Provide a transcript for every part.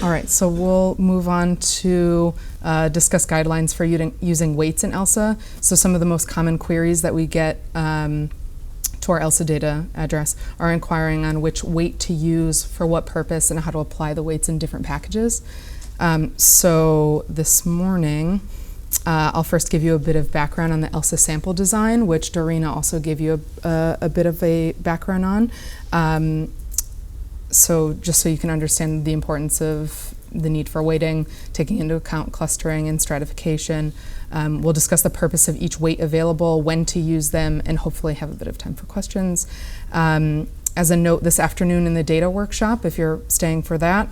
All right, so we'll move on to discuss guidelines for using weights in ELSA. So some of the most common queries that we get to our ELSA data address are inquiring on which weight to use for what purpose and how to apply the weights in different packages. So this morning, I'll first give you a bit of background on the ELSA sample design, which Dorina also gave you a bit of a background on. So just so you can understand the importance of the need for weighting, taking into account clustering and stratification. We'll discuss the purpose of each weight available, when to use them, and hopefully have a bit of time for questions. As a note, this afternoon in the data workshop, if you're staying for that,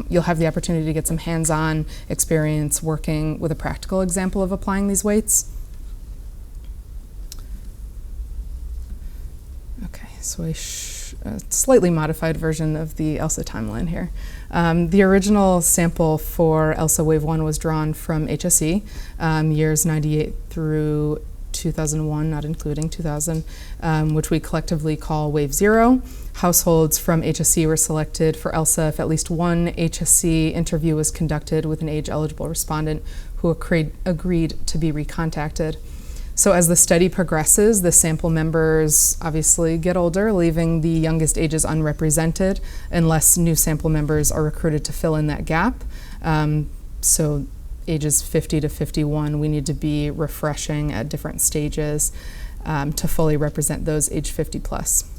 you'll have the opportunity to get some hands-on experience working with a practical example of applying these weights. Okay, so a slightly modified version of the ELSA timeline here. The original sample for ELSA Wave 1 was drawn from HSE, years 98 through 2001, not including 2000, which we collectively call Wave 0. Households from HSE were selected for ELSA if at least one HSE interview was conducted with an age-eligible respondent who agreed to be recontacted. So as the study progresses, the sample members obviously get older, leaving the youngest ages unrepresented unless new sample members are recruited to fill in that gap. So ages 50 to 51, we need to be refreshing at different stages to fully represent those age 50 plus.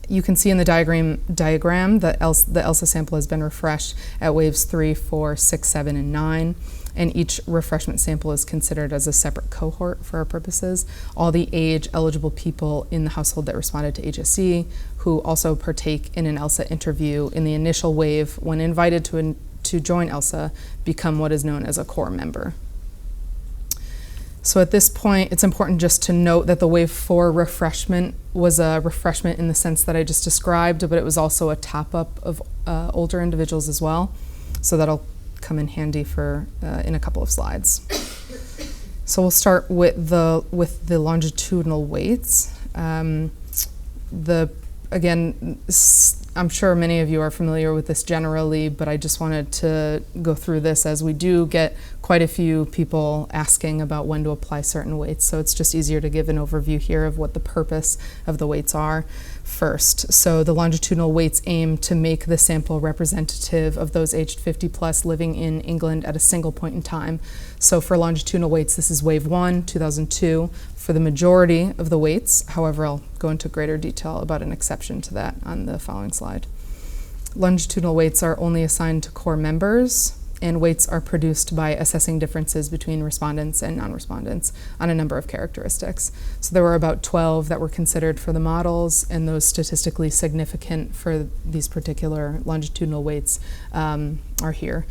You can see in the diagram that the ELSA sample has been refreshed at waves 3, 4, 6, 7, and 9. And each refreshment sample is considered as a separate cohort for our purposes. All the age-eligible people in the household that responded to HSE, who also partake in an ELSA interview in the initial wave when invited to join ELSA, become what is known as a core member. So at this point, it's important just to note that the Wave 4 refreshment was a refreshment in the sense that I just described, but it was also a top-up of older individuals as well. So that'll come in handy for in a couple of slides. So we'll start with the longitudinal weights. Again, I'm sure many of you are familiar with this generally, but I just wanted to go through this as we do get quite a few people asking about when to apply certain weights. So it's just easier to give an overview here of what the purpose of the weights are first. So the longitudinal weights aim to make the sample representative of those aged 50 plus living in England at a single point in time. So for longitudinal weights, this is Wave 1, 2002. For the majority of the weights, however, I'll go into greater detail about an exception to that on the following slide. Longitudinal weights are only assigned to core members, and weights are produced by assessing differences between respondents and non-respondents on a number of characteristics. So there were about 12 that were considered for the models, and those statistically significant for these particular longitudinal weights are here.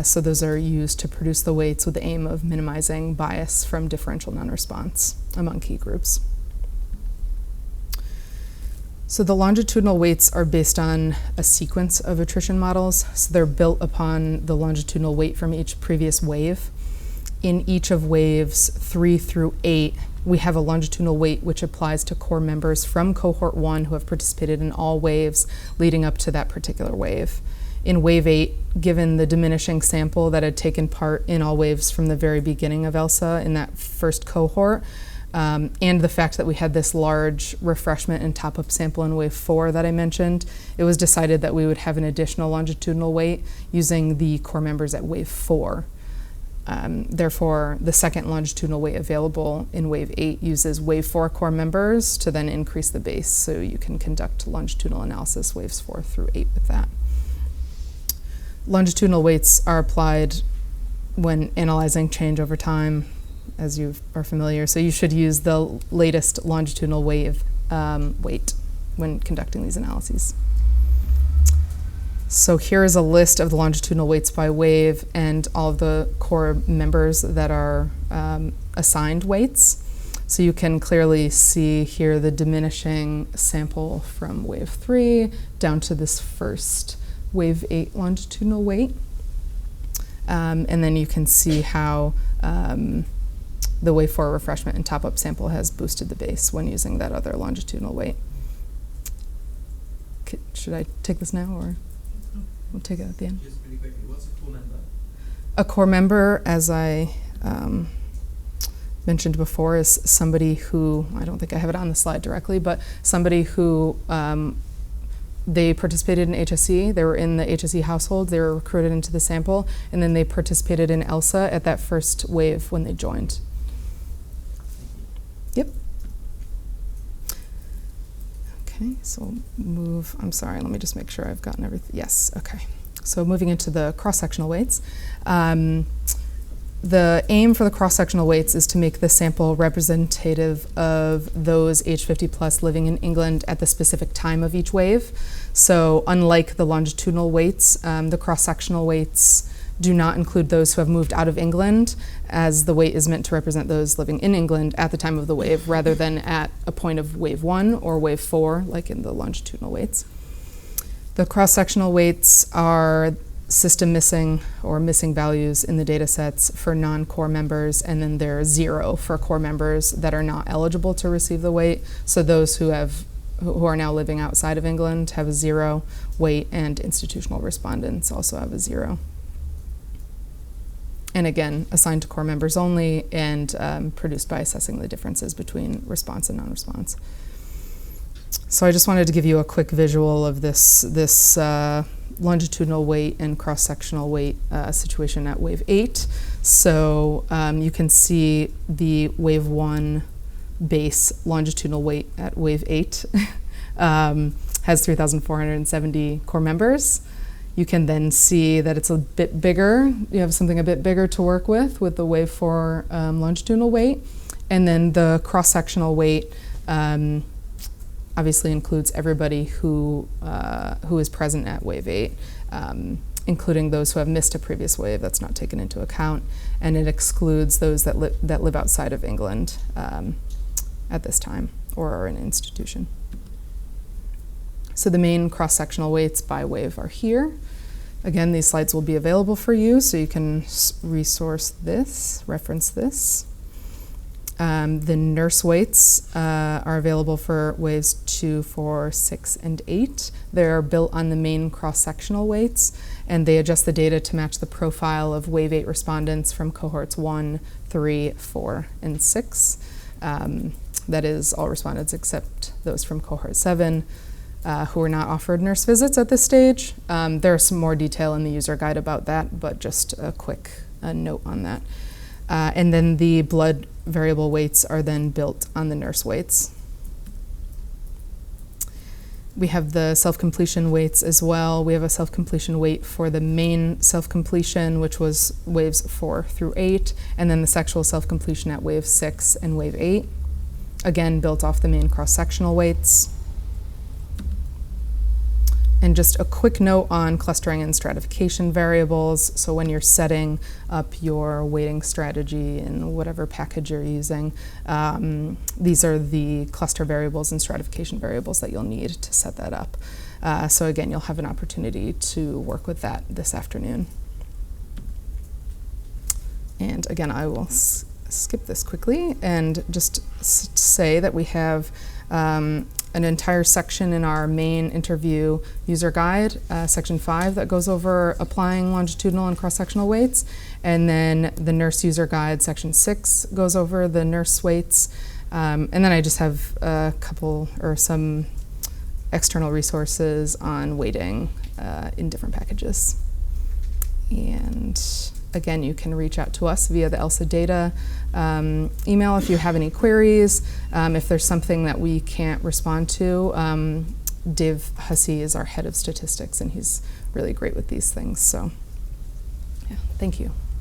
So those are used to produce the weights with the aim of minimizing bias from differential non-response among key groups. So the longitudinal weights are based on a sequence of attrition models. So they're built upon the longitudinal weight from each previous wave. In each of waves 3 through 8, we have a longitudinal weight which applies to core members from cohort 1 who have participated in all waves leading up to that particular wave. In wave 8, given the diminishing sample that had taken part in all waves from the very beginning of ELSA in that first cohort, and the fact that we had this large refreshment and top-up sample in Wave 4 that I mentioned, it was decided that we would have an additional longitudinal weight using the core members at Wave 4. Therefore, the second longitudinal weight available in Wave 8 uses Wave 4 core members to then increase the base, so you can conduct longitudinal analysis Waves 4 through 8 with that. Longitudinal weights are applied when analyzing change over time, as you are familiar, so you should use the latest longitudinal wave weight when conducting these analyses. So here is a list of the longitudinal weights by wave and all of the core members that are assigned weights. So you can clearly see here the diminishing sample from wave 3 down to this first wave 8 longitudinal weight. And then you can see how the wave 4 refreshment and top-up sample has boosted the base when using that other longitudinal weight. Should I take this now, or? we'll take it at the end. Just really quickly, what's a core member? A core member, as I mentioned before, is somebody who, I don't think I have it on the slide directly, but somebody who they participated in HSE, they were in the HSE household, they were recruited into the sample, and then they participated in ELSA at that first wave when they joined. Yep. Okay, so move, I'm sorry, let me just make sure I've gotten everything. Yes, okay. So moving into the cross-sectional weights. The aim for the cross-sectional weights is to make the sample representative of those age 50 plus living in England at the specific time of each wave. So unlike the longitudinal weights, the cross-sectional weights do not include those who have moved out of England, as the weight is meant to represent those living in England at the time of the wave, rather than at a point of wave 1 or wave 4, like in the longitudinal weights. The cross-sectional weights are system missing or missing values in the data sets for non-core members, and then they're 0 for core members that are not eligible to receive the weight. So those who are now living outside of England have a 0 weight, and institutional respondents also have a 0. And again, assigned to core members only, and produced by assessing the differences between response and non-response. So I just wanted to give you a quick visual of this longitudinal weight and cross-sectional weight situation at wave 8. So you can see the wave 1 base longitudinal weight at wave 8 has 3,470 core members. You can then see that it's a bit bigger. You have something a bit bigger to work with the wave 4 longitudinal weight. And then the cross-sectional weight obviously includes everybody who is present at wave 8, including those who have missed a previous wave. That's not taken into account, and it excludes those that live outside of England at this time or are in an institution. So the main cross-sectional weights by wave are here. Again, these slides will be available for you, so you can reference this. The nurse weights are available for waves 2, 4, 6, and 8. They're built on the main cross-sectional weights, and they adjust the data to match the profile of wave 8 respondents from cohorts 1, 3, 4, and 6. That is, all respondents except those from cohort 7 who are not offered nurse visits at this stage. There's some more detail in the user guide about that, but just a quick note on that. And then the blood variable weights are then built on the nurse weights. We have the self-completion weights as well. We have a self-completion weight for the main self-completion, which was waves 4 through 8, and then the sexual self-completion at wave 6 and wave 8. Again, built off the main cross-sectional weights. And just a quick note on clustering and stratification variables. So when you're setting up your weighting strategy in whatever package you're using, these are the cluster variables and stratification variables that you'll need to set that up. So again, you'll have an opportunity to work with that this afternoon. And again, I will skip this quickly and just say that we have an entire section in our main interview user guide, section 5, that goes over applying longitudinal and cross-sectional weights. And then the nurse user guide, section 6, goes over the nurse weights. And then I just have a couple or some external resources on weighting in different packages. And again, you can reach out to us via the ELSA data email if you have any queries. If there's something that we can't respond to, Dave Hussey is our head of statistics, and he's really great with these things. So, yeah, thank you.